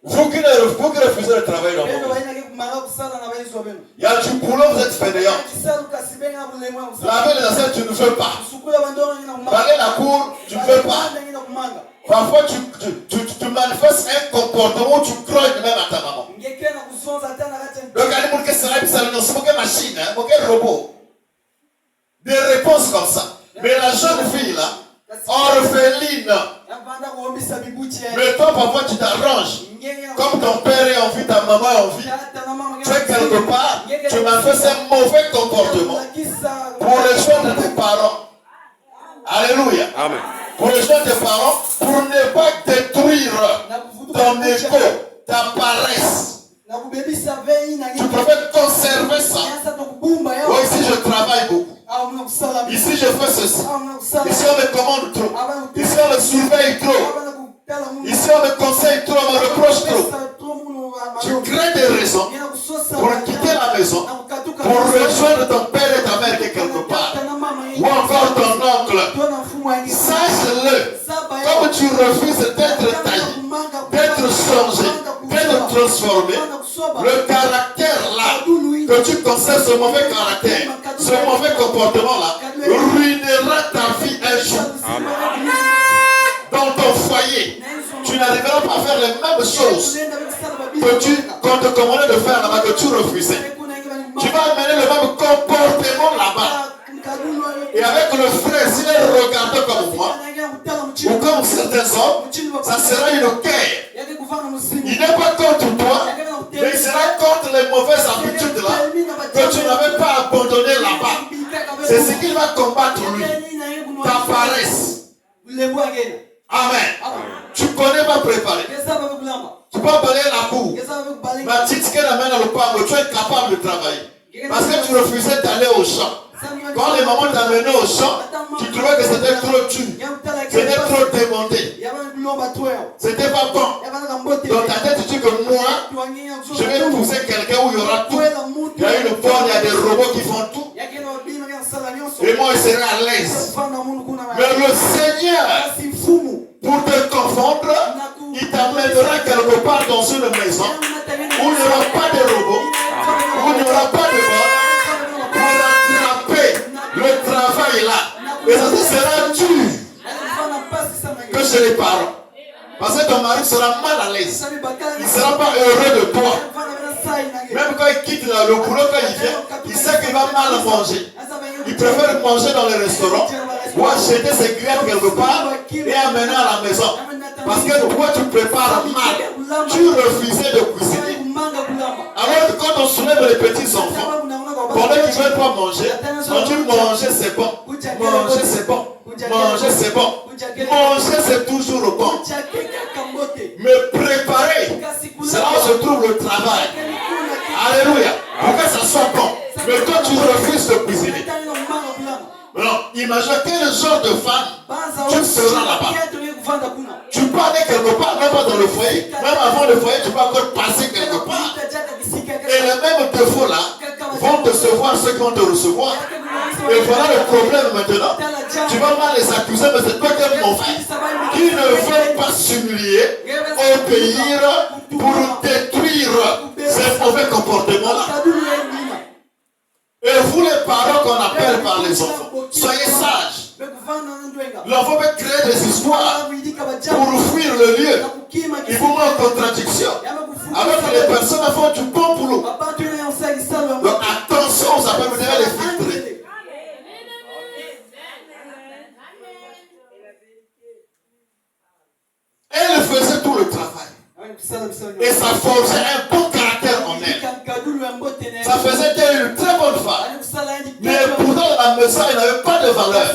Vous qui refusez de travailler dans mon pays. Il y a du boulot, vous êtes fainéant. Laver les assiettes, tu ne veux pas. Balayer la cour, tu ne veux pas. Parfois, tu manifestes un comportement où tu crois même à ta maman. Donc, c'est une machine, un robot. Des réponses comme ça. Mais la jeune fille là, orpheline. Mais toi, parfois, tu t'arranges. Comme ton père est en vie, ta maman est en vie. Tu es quelque part, tu manifestes un mauvais comportement pour les choix de tes parents. Alléluia. Amen. Pour les choix de tes parents, pour ne pas détruire ton égo, ta paresse. Tu préfères conserver ça. Oh, ici je travaille beaucoup. Ici je fais ceci. Ici on me commande trop. Ici on me surveille trop. Ici on me conseille trop, on me reproche trop. Tu crées des raisons pour quitter la maison, pour rejoindre ton père et ta mère qui est quelque part. Ou encore ton oncle. Sache-le, comme tu refuses d'être taillé, d'être changé, d'être transformé, le caractère là, que tu conserves ce mauvais caractère, ce mauvais comportement là, ruinera ta vie un jour. Dans ton foyer, tu n'arriveras pas à faire les mêmes choses qu'on te commandait de faire là-bas, que tu refusais. Tu vas amener le même comportement là-bas. Et avec le frère, s'il est regardé comme moi, ou comme certains hommes, ça sera une guerre. Il n'est pas contre toi, mais il sera contre les mauvaises habitudes là, que tu n'avais pas abandonné là-bas. C'est ce qu'il va combattre lui. Ta paresse. Amen. Tu connais pas préparer. Tu peux balayer la cour. Ma petite qui l'amène dans le pango, tu es capable de travailler. Parce que tu refusais d'aller au champ. Quand les mamans t'amenaient au champ, tu trouvais que c'était trop dur. C'était trop démonté. C'était pas bon. Dans ta tête, tu dis que moi, je vais pousser quelqu'un où il y aura tout. Il y a une porte, il y a des robots qui font tout. Et moi, je serai à l'aise. Mais le Seigneur, pour te confondre, il t'amènera quelque part dans une maison où il n'y aura pas de robots, où il n'y aura pas de bornes, pour attraper le travail là. Et ça sera dur que chez les parents. Parce que ton mari sera mal à l'aise. Il ne sera pas heureux de toi. Même quand il quitte le boulot, quand il vient, il sait qu'il va mal manger. Il préfère manger dans les restaurants ou acheter ses greffes quelque part et amener à la maison. Parce que toi, tu prépares mal. Tu refusais de cuisiner. Alors que quand on soulève les petits enfants, pendant qu'ils ne veulent pas manger, on dit manger c'est bon. Manger c'est bon. Manger c'est bon. Manger c'est toujours bon. Mais préparer, c'est là où se trouve le travail. Alléluia. Pour que ça soit bon. Mais quand tu refuses de cuisiner, alors, imagine quel genre de femme tu seras là-bas. Tu peux aller quelque part, même pas dans le foyer. Même avant le foyer, tu peux encore passer quelque part. Et les mêmes défauts là vont te recevoir ceux qui vont te recevoir. Et voilà le problème maintenant. Tu vas mal les accuser, mais c'est toi qui es mauvais. Qui ne veut pas s'humilier, obéir pour détruire ces mauvais comportements là. Et vous les parents qu'on appelle par les enfants, soyez sages. L'enfant peut créer des histoires pour fuir le lieu. Il vous met en contradiction. Alors que les personnes font du bon boulot. Donc attention, ça peut vous devez les filtrer. Elle faisait tout le travail. Et ça forgeait un bon caractère en elle. Ça faisait d'elle une très bonne femme. Mais pourtant, la maison, elle n'avait pas de valeur.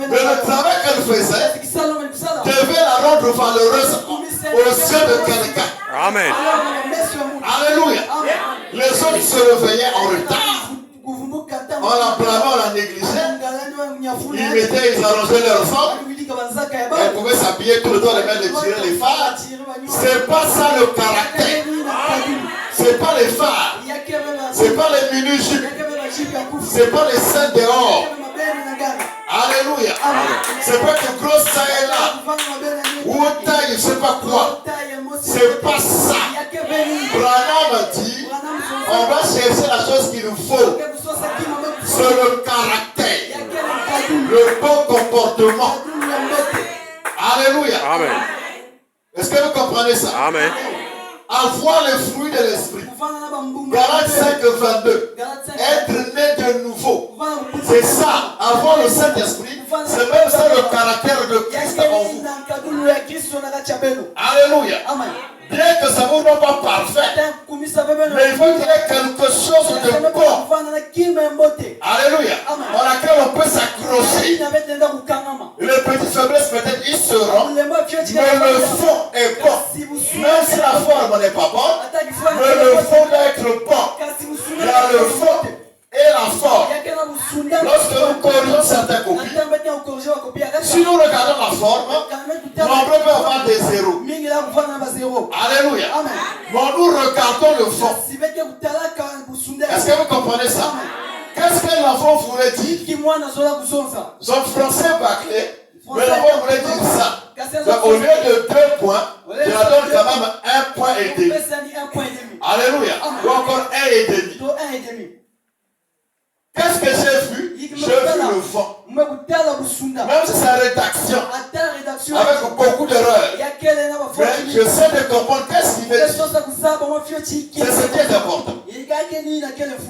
Mais le travail qu'elle faisait devait la rendre valeureuse aux yeux de quelqu'un. Amen. Alléluia. Les autres se réveillaient en retard. On la blâmait, on la négligeait. Ils arrangeaient leur femme. Elle pouvait s'habiller tout le temps, les mains les tirer les phares. C'est pas ça le caractère. C'est pas les phares. C'est pas les mini-jupes. C'est pas les seins dehors. Alléluia. C'est pas que grosse taille là. Ou taille, je sais pas quoi. C'est pas faut, c'est le caractère, le bon comportement. Alléluia. Amen. Est-ce que vous comprenez ça? Amen. Avoir les fruits de l'esprit. Galates 5, 22. Être né de nouveau. C'est ça. Avoir le Saint-Esprit. C'est même ça le caractère de Christ en vous. Alléluia. Bien que ça ne vous rende pas parfait, mais il faut qu'il y ait quelque chose de bon. Alléluia. Dans laquelle on peut s'accrocher. Les petites faiblesses peut-être ils seront, mais le fond est bon. Même si la forme n'est pas bonne, mais le fond doit être bon. Il y a le fond et la forme. Lorsque nous corrigeons certains copies, si nous regardons la forme, nombreux peuvent avoir des zéros. Alléluia. Mais nous regardons le fond. Est-ce que vous comprenez ça? Qu'est-ce que l'enfant voulait dire? Son français bâclé, mais l'enfant voulait dire ça. Donc, au lieu de 2 points, je la donne quand même 1 point et demi. Alléluia. Ou encore 1 et demi. Qu'est-ce que j'ai vu? J'ai vu le fond. Même si c'est rédaction, avec beaucoup d'erreurs. Mais je sais de comprendre qu'est-ce qu'il veut dire. C'est ce qui est important.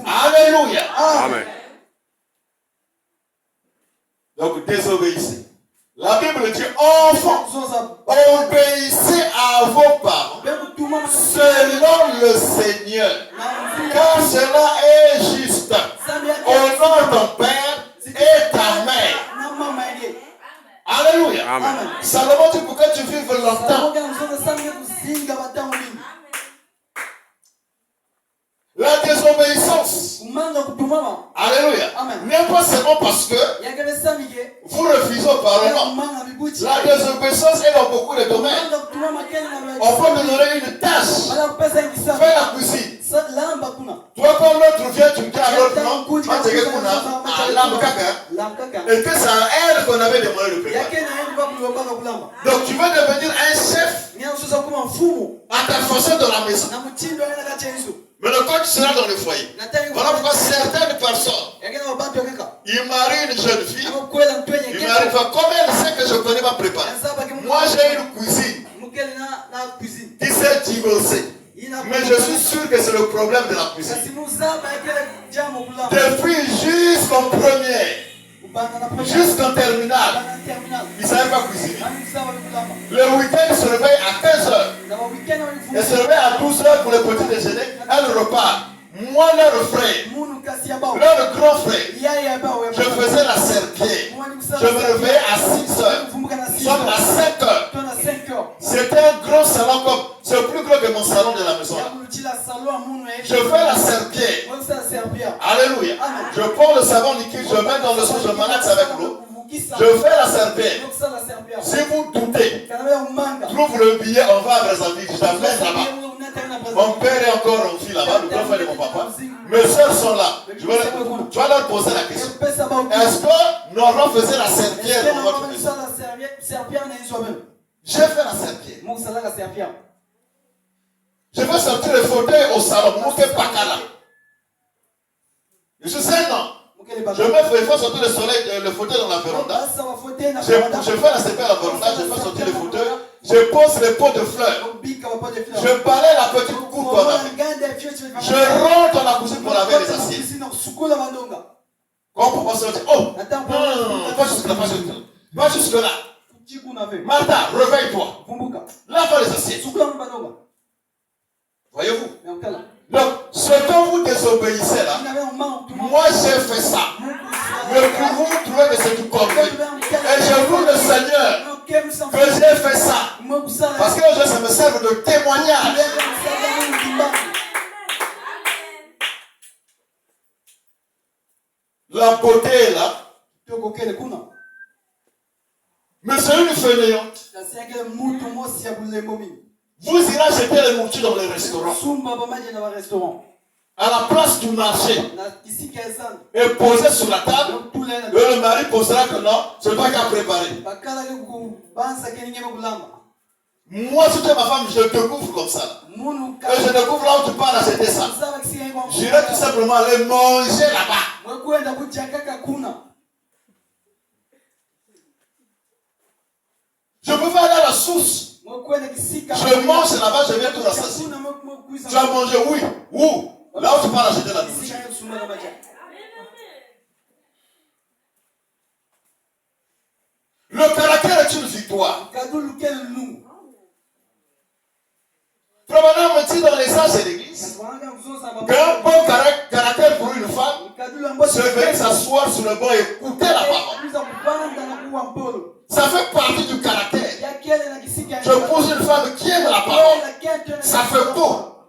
Alléluia. Amen. Donc désobéissez. La Bible dit, enfants, obéissez à vos parents selon le Seigneur, car cela est juste. Honore ton père et ta mère. Alléluia. Amen. Salomon dit, pour que tu vives longtemps, la désobéissance, alléluia, n'est pas seulement parce que vous refusez aux parents. La désobéissance est dans beaucoup de domaines. On peut me donner une tâche. Fais la cuisine. Toi, quand l'autre vient, tu me dis à l'autre non, et que ça aide qu'on avait demandé de préparer. Donc tu veux devenir un chef à ta fonction de la maison. Mais le quand tu seras dans le foyer, voilà pourquoi certaines personnes, ils marient une jeune fille, ils marient, comme elle sait que je connais ma préparation. Moi j'ai une cousine qui s'est divorcée. Mais je suis sûr que c'est le problème de la cuisine. Depuis jusqu'en première, jusqu'en terminale, ils ne savaient pas cuisiner. Le week-end, ils se réveillent à 15h. Ils se réveillent à 12h pour le petit déjeuner. Elle repart. Moi, leur frère, leur grand frère, je faisais la serpillère. Je me réveillais à 6h. Nous sommes à 5h. C'était un grand salon comme c'est plus gros que mon salon de la maison. Je fais la serpillère. Alléluia. Je prends le savon liquide, je mets dans le sang, je malaxe avec l'eau. Je fais la serpillère. Si vous doutez, trouve le billet, on va à Brazzaville. Je t'amène là-bas. Mon père est encore en vie là-bas, le grand frère de mon papa. Mes soeurs sont là. Tu vas leur poser la question. Est-ce que Nora faisait la serpillère dans votre maison? J'ai fait la serpillère. Je vais sortir le fauteuil au salon. Je suis 5 ans. Je me fais sortir le fauteuil dans la véranda. Je fais la serpillère dans la véranda. Je fais sortir le fauteuil. Je pose les pots de fleurs. Je balaye la petite cour qu'on a fait. Je rentre dans la cuisine pour laver les assiettes. Quand on pense dire, oh, non, pas jusque-là, pas jusque-là. Martha, réveille-toi. Lave les assiettes. Voyez-vous? Donc, ce dont vous désobéissez là, moi j'ai fait ça. Mais pour vous trouvez que c'est tout compris. Et je loue le Seigneur que j'ai fait ça. Parce que ça me sert de témoignage. La beauté est là. Mais c'est une fainéante. Vous irez acheter les nourritures dans les restaurants. À la place du marché. Et poser sur la table. Et le mari posera que non, c'est pas qu'à préparer. Moi, si tu es ma femme, je te couvre comme ça. Et je te couvre là où tu parles, c'était ça. J'irai tout simplement aller manger là-bas. Je peux faire aller à la source. Je mange là-bas, je viens tout rassasier. Tu as mangé, oui. Où? Là où tu parles, j'étais la nourriture. Le caractère est une victoire. Probablement, on dit dans les sages de l'église qu'un bon caractère pour une femme, c'est venir s'asseoir sur le banc et écouter la parole. Ça fait partie du caractère. Je pose une femme qui aime la parole. Ça fait beau.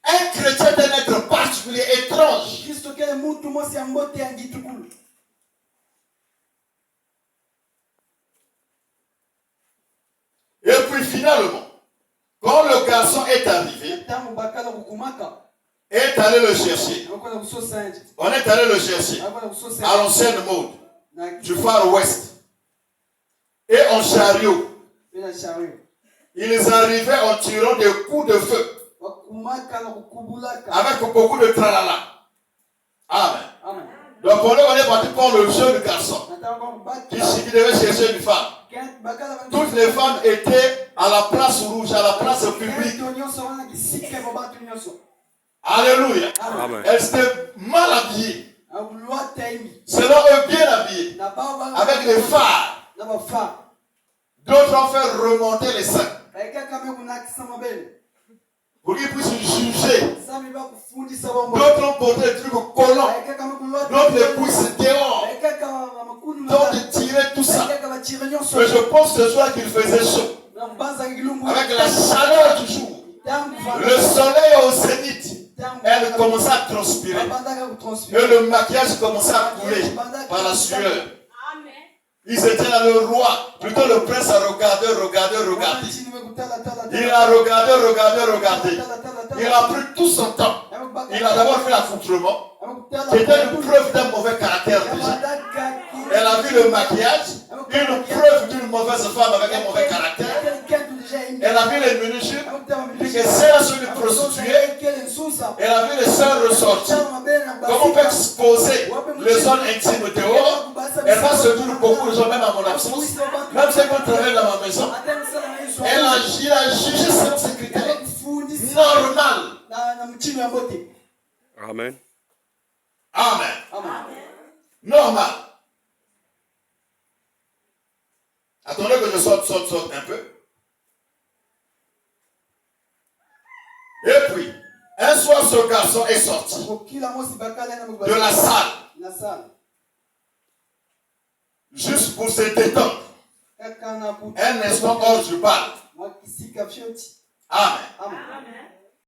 Un chrétien est un être particulier, étrange. Et puis finalement, quand le garçon est arrivé, est allé le chercher. On est allé le chercher à l'ancienne mode du Far West et en chariot. Ils arrivaient en tirant des coups de feu avec beaucoup de tralala. Amen. Donc on est parti prendre le jeune garçon qui devait chercher une femme. Toutes les femmes étaient à la place rouge, à la place publique. Alléluia. Amen. Elles étaient mal habillées. Selon eux, bien habillées. Avec les phares. D'autres ont fait remonter les seins pour qu'ils puissent juger. D'autres ont porté des trucs collants. D'autres les puissent dehors. D'autres tiraient tout ça. Mais je pense ce soir qu'il faisait chaud. Avec la chaleur du jour. Le soleil au zénith. Elle commençait à transpirer. Et le maquillage commençait à couler par la sueur. Ils étaient là, le roi. Plutôt le prince a regardé. Il a regardé. Il a pris tout son temps. Il a d'abord fait l'accoutrement. C'était une preuve d'un mauvais caractère déjà. Elle a vu le maquillage. Une preuve d'une mauvaise femme avec un mauvais caractère. Elle a vu les minuscules. Et celle sur une prostituée. Elle a vu les sœurs ressortir. Comment on peut exposer les zones intimes dehors? Elle va se dire beaucoup de gens, même à mon absence. Même si on travaille dans ma maison. Il a jugé selon ses critères. Normal. Amen. Normal. Attendez que je saute un peu. Et puis, un soir, ce garçon est sorti de la salle. Juste pour se détendre. Un instant hors du bal. Amen.